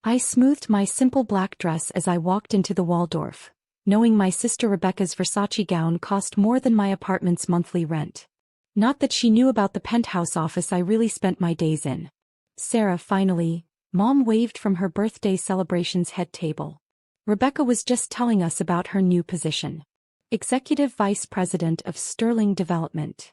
I smoothed my simple black dress as I walked into the Waldorf, knowing my sister Rebecca's Versace gown cost more than my apartment's monthly rent. Not that she knew about the penthouse office I really spent my days in. Sarah, finally, Mom waved from her birthday celebration's head table. Rebecca was just telling us about her new position. Executive Vice President of Sterling Development.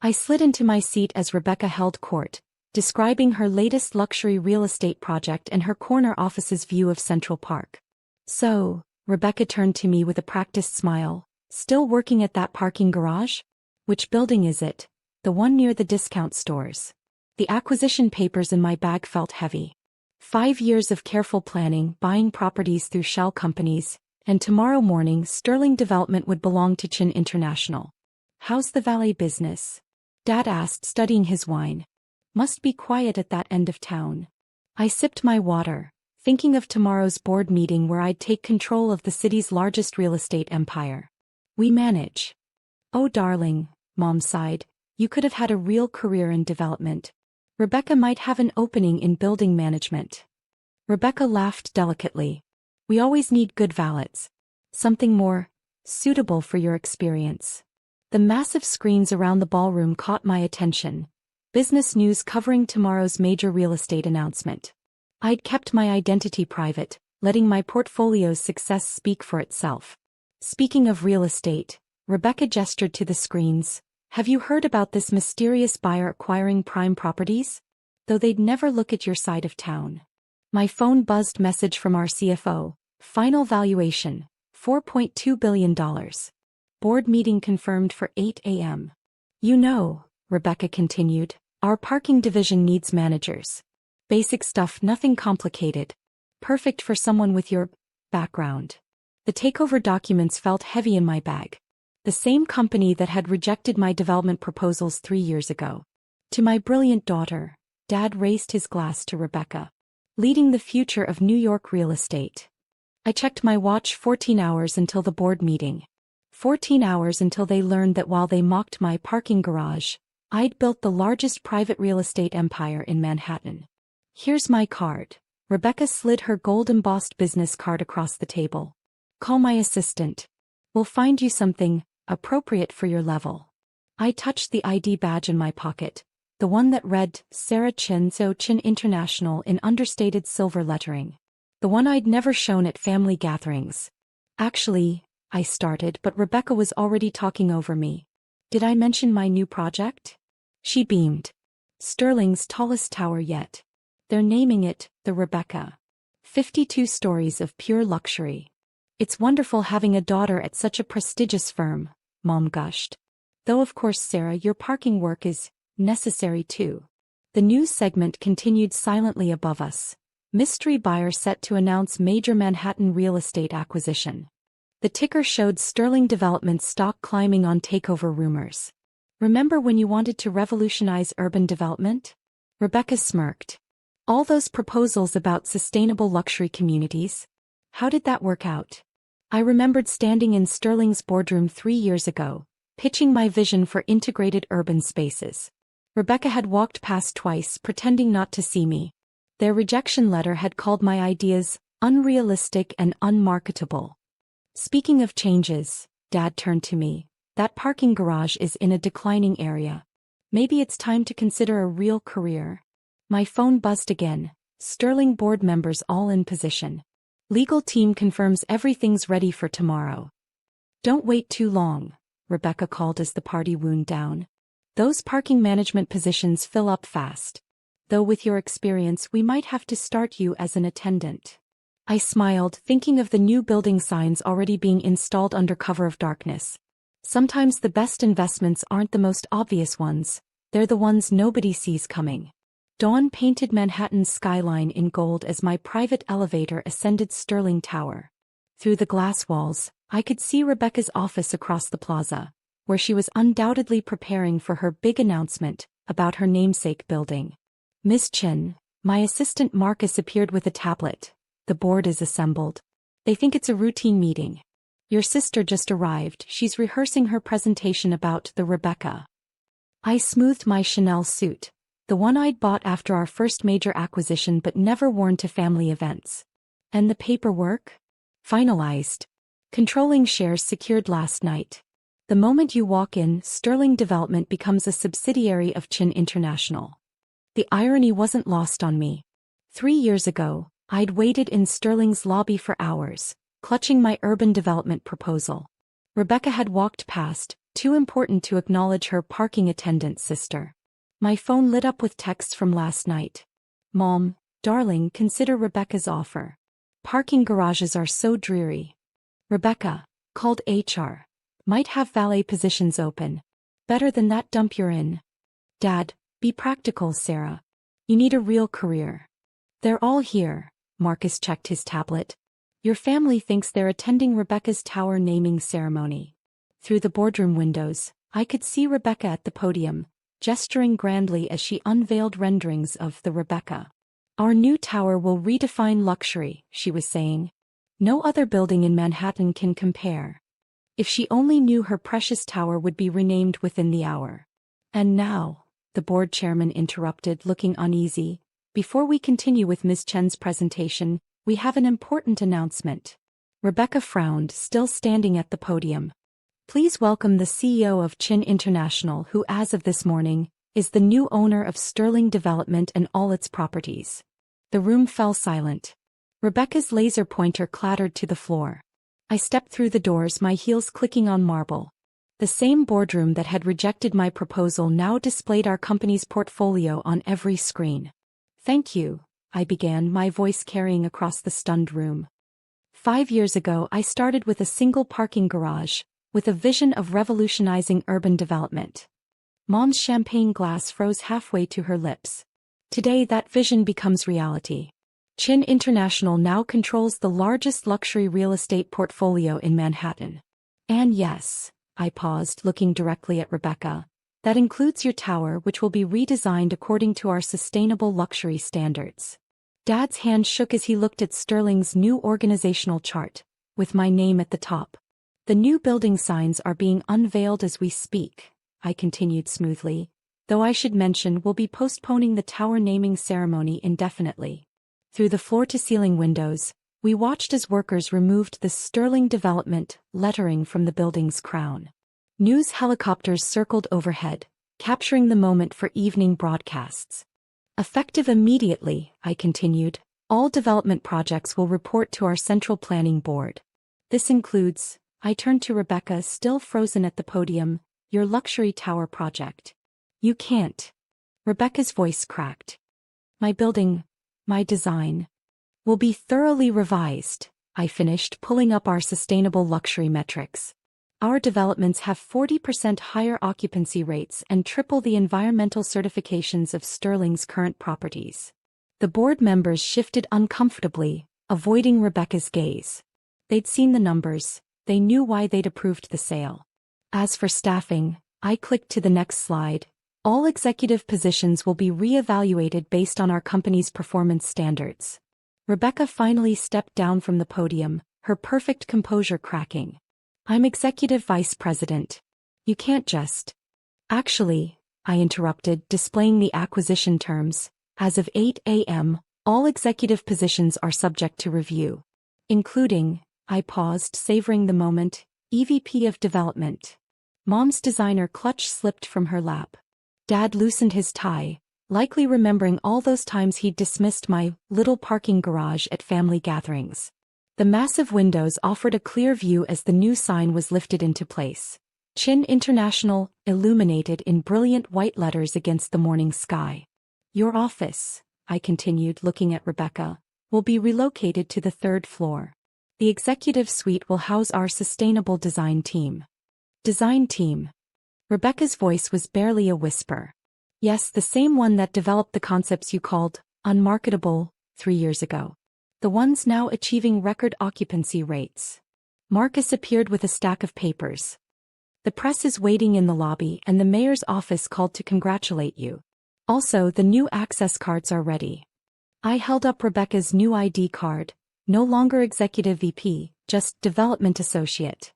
I slid into my seat as Rebecca held court, describing her latest luxury real estate project and her corner office's view of Central Park. So, Rebecca turned to me with a practiced smile, still working at that parking garage? Which building is it? The one near the discount stores. The acquisition papers in my bag felt heavy. 5 years of careful planning, buying properties through shell companies, and tomorrow morning Sterling Development would belong to Chin International. How's the valet business? Dad asked, studying his wine. Must be quiet at that end of town. I sipped my water, thinking of tomorrow's board meeting where I'd take control of the city's largest real estate empire. We manage. Oh darling, Mom sighed, you could have had a real career in development. Rebecca might have an opening in building management. Rebecca laughed delicately. We always need good valets. Something more suitable for your experience. The massive screens around the ballroom caught my attention. Business news covering tomorrow's major real estate announcement. I'd kept my identity private, letting my portfolio's success speak for itself. Speaking of real estate, Rebecca gestured to the screens. Have you heard about this mysterious buyer acquiring prime properties? Though they'd never look at your side of town. My phone buzzed. Message from our CFO. Final valuation, $4.2 billion. Board meeting confirmed for 8 a.m. You know, Rebecca continued, our parking division needs managers. Basic stuff, nothing complicated. Perfect for someone with your background. The takeover documents felt heavy in my bag. The same company that had rejected my development proposals 3 years ago. To my brilliant daughter, Dad raised his glass to Rebecca. Leading the future of New York real estate. I checked my watch. 14 hours until the board meeting. 14 hours until they learned that while they mocked my parking garage, I'd built the largest private real estate empire in Manhattan. Here's my card. Rebecca slid her gold-embossed business card across the table. Call my assistant. We'll find you something appropriate for your level. I touched the ID badge in my pocket, the one that read, Sarah Chin International in understated silver lettering. The one I'd never shown at family gatherings. Actually, I started, but Rebecca was already talking over me. Did I mention my new project? She beamed. Sterling's tallest tower yet. They're naming it, the Rebecca. 52 stories of pure luxury. It's wonderful having a daughter at such a prestigious firm, Mom gushed. Though of course Sarah, your parking work is necessary too. The news segment continued silently above us. Mystery buyer set to announce major Manhattan real estate acquisition. The ticker showed Sterling Development stock climbing on takeover rumors. Remember when you wanted to revolutionize urban development? Rebecca smirked. All those proposals about sustainable luxury communities? How did that work out? I remembered standing in Sterling's boardroom 3 years ago, pitching my vision for integrated urban spaces. Rebecca had walked past twice, pretending not to see me. Their rejection letter had called my ideas unrealistic and unmarketable. Speaking of changes, Dad turned to me. That parking garage is in a declining area. Maybe it's time to consider a real career. My phone buzzed again. Sterling board members all in position. Legal team confirms everything's ready for tomorrow. Don't wait too long, Rebecca called as the party wound down. Those parking management positions fill up fast. Though with your experience we might have to start you as an attendant. I smiled, thinking of the new building signs already being installed under cover of darkness. Sometimes the best investments aren't the most obvious ones, they're the ones nobody sees coming. Dawn painted Manhattan's skyline in gold as my private elevator ascended Sterling Tower. Through the glass walls, I could see Rebecca's office across the plaza, where she was undoubtedly preparing for her big announcement about her namesake building. Miss Chin, my assistant Marcus appeared with a tablet. The board is assembled. They think it's a routine meeting. Your sister just arrived, she's rehearsing her presentation about the Rebecca. I smoothed my Chanel suit, The one I'd bought after our first major acquisition but never worn to family events. And the paperwork? Finalized. Controlling shares secured last night. The moment you walk in, Sterling Development becomes a subsidiary of Chin International. The irony wasn't lost on me. 3 years ago, I'd waited in Sterling's lobby for hours, clutching my urban development proposal. Rebecca had walked past, too important to acknowledge her parking attendant's sister. My phone lit up with texts from last night. Mom, darling, consider Rebecca's offer. Parking garages are so dreary. Rebecca, called HR. Might have valet positions open. Better than that dump you're in. Dad, be practical, Sarah. You need a real career. They're all here. Marcus checked his tablet. Your family thinks they're attending Rebecca's tower naming ceremony. Through the boardroom windows, I could see Rebecca at the podium, gesturing grandly as she unveiled renderings of the Rebecca. Our new tower will redefine luxury, she was saying. No other building in Manhattan can compare. If she only knew her precious tower would be renamed within the hour. And now, the board chairman interrupted, looking uneasy. Before we continue with Ms. Chen's presentation, we have an important announcement. Rebecca frowned, still standing at the podium. Please welcome the CEO of Chin International, who as of this morning, is the new owner of Sterling Development and all its properties. The room fell silent. Rebecca's laser pointer clattered to the floor. I stepped through the doors, my heels clicking on marble. The same boardroom that had rejected my proposal now displayed our company's portfolio on every screen. Thank you, I began, my voice carrying across the stunned room. 5 years ago I started with a single parking garage, with a vision of revolutionizing urban development. Mom's champagne glass froze halfway to her lips. Today that vision becomes reality. Chin International now controls the largest luxury real estate portfolio in Manhattan. And yes, I paused, looking directly at Rebecca. That includes your tower, which will be redesigned according to our sustainable luxury standards. Dad's hand shook as he looked at Sterling's new organizational chart, with my name at the top. The new building signs are being unveiled as we speak, I continued smoothly, though I should mention we'll be postponing the tower naming ceremony indefinitely. Through the floor-to-ceiling windows, we watched as workers removed the Sterling Development lettering from the building's crown. News helicopters circled overhead, capturing the moment for evening broadcasts. Effective immediately, I continued, all development projects will report to our central planning board. This includes, I turned to Rebecca, still frozen at the podium, your luxury tower project. You can't. Rebecca's voice cracked. My building, my design, will be thoroughly revised, I finished, pulling up our sustainable luxury metrics. Our developments have 40% higher occupancy rates and triple the environmental certifications of Sterling's current properties. The board members shifted uncomfortably, avoiding Rebecca's gaze. They'd seen the numbers, they knew why they'd approved the sale. As for staffing, I clicked to the next slide. All executive positions will be re-evaluated based on our company's performance standards. Rebecca finally stepped down from the podium, her perfect composure cracking. I'm executive vice president. You can't just. Actually, I interrupted, displaying the acquisition terms. As of 8 a.m., all executive positions are subject to review. Including, I paused, savoring the moment, EVP of development. Mom's designer clutch slipped from her lap. Dad loosened his tie, likely remembering all those times he'd dismissed my little parking garage at family gatherings. The massive windows offered a clear view as the new sign was lifted into place. Chin International, illuminated in brilliant white letters against the morning sky. Your office, I continued, looking at Rebecca, will be relocated to the 3rd floor. The executive suite will house our sustainable design team. Design team. Rebecca's voice was barely a whisper. Yes, the same one that developed the concepts you called unmarketable 3 years ago. The ones now achieving record occupancy rates. Marcus appeared with a stack of papers. The press is waiting in the lobby and the mayor's office called to congratulate you. Also, the new access cards are ready. I held up Rebecca's new ID card, no longer executive VP, just development associate.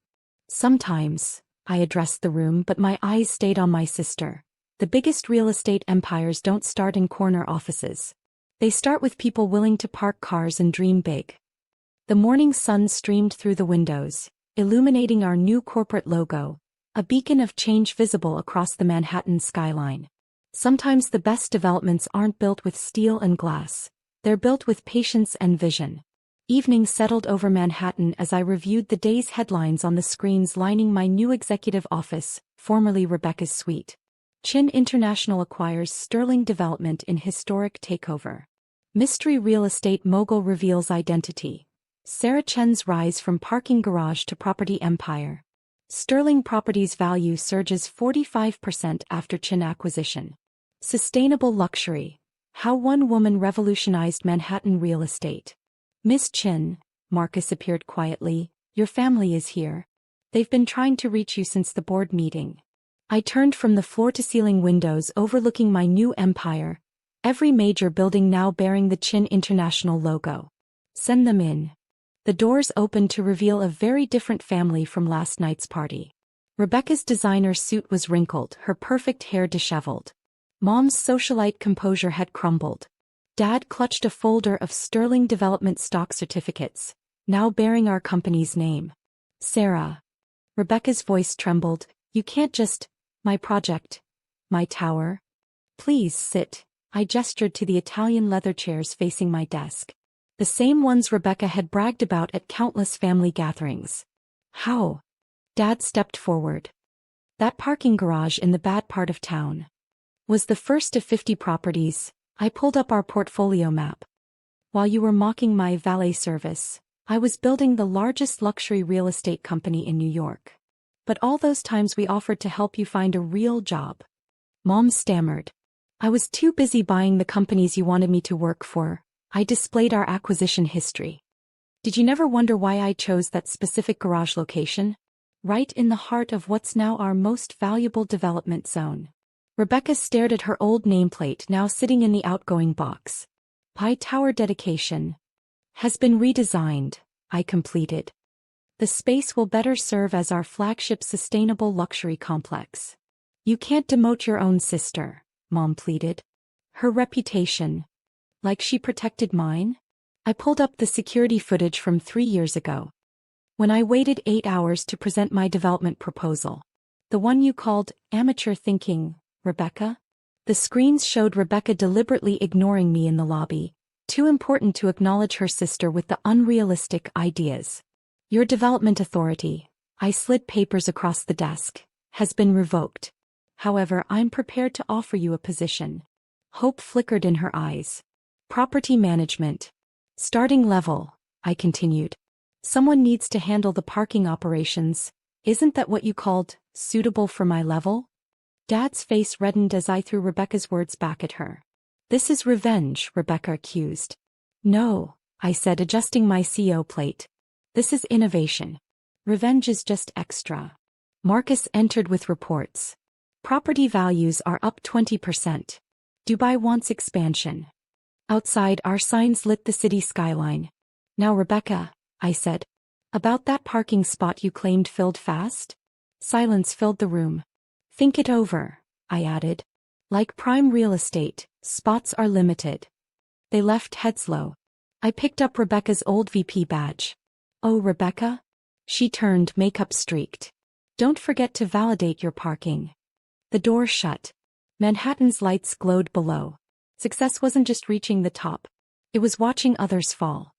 Sometimes, I addressed the room, but my eyes stayed on my sister. The biggest real estate empires don't start in corner offices. They start with people willing to park cars and dream big. The morning sun streamed through the windows, illuminating our new corporate logo, a beacon of change visible across the Manhattan skyline. Sometimes the best developments aren't built with steel and glass. They're built with patience and vision. Evening settled over Manhattan as I reviewed the day's headlines on the screens lining my new executive office, formerly Rebecca's suite. Chin International acquires Sterling Development in historic takeover. Mystery real estate mogul reveals identity. Sarah Chen's rise from parking garage to property empire. Sterling Properties value surges 45% after Chin acquisition. Sustainable luxury. How one woman revolutionized Manhattan real estate. Miss Chin, Marcus appeared quietly, your family is here. They've been trying to reach you since the board meeting. I turned from the floor-to-ceiling windows overlooking my new empire, every major building now bearing the Chin International logo. Send them in. The doors opened to reveal a very different family from last night's party. Rebecca's designer suit was wrinkled, her perfect hair disheveled. Mom's socialite composure had crumbled. Dad clutched a folder of Sterling Development stock certificates, now bearing our company's name. Sarah. Rebecca's voice trembled. You can't just... My project. My tower. Please sit. I gestured to the Italian leather chairs facing my desk. The same ones Rebecca had bragged about at countless family gatherings. How? Dad stepped forward. That parking garage in the bad part of town was the first of 50 properties. I pulled up our portfolio map. While you were mocking my valet service, I was building the largest luxury real estate company in New York. But all those times we offered to help you find a real job. Mom stammered. I was too busy buying the companies you wanted me to work for. I displayed our acquisition history. Did you never wonder why I chose that specific garage location? Right in the heart of what's now our most valuable development zone. Rebecca stared at her old nameplate now sitting in the outgoing box. Pi Tower dedication has been redesigned, I completed. The space will better serve as our flagship sustainable luxury complex. You can't demote your own sister, Mom pleaded. Her reputation. Like she protected mine? I pulled up the security footage from 3 years ago. When I waited 8 hours to present my development proposal. The one you called amateur thinking, Rebecca? The screens showed Rebecca deliberately ignoring me in the lobby, too important to acknowledge her sister with the unrealistic ideas. Your development authority, I slid papers across the desk, has been revoked. However, I'm prepared to offer you a position. Hope flickered in her eyes. Property management. Starting level, I continued. Someone needs to handle the parking operations. Isn't that what you called, suitable for my level? Dad's face reddened as I threw Rebecca's words back at her. This is revenge, Rebecca accused. No, I said, adjusting my CO plate. This is innovation. Revenge is just extra. Marcus entered with reports. Property values are up 20%. Dubai wants expansion. Outside, our signs lit the city skyline. Now, Rebecca, I said. About that parking spot you claimed filled fast? Silence filled the room. Think it over, I added. Like prime real estate, spots are limited. They left heads low. I picked up Rebecca's old VP badge. Oh, Rebecca? She turned, makeup streaked. Don't forget to validate your parking. The door shut. Manhattan's lights glowed below. Success wasn't just reaching the top. It was watching others fall.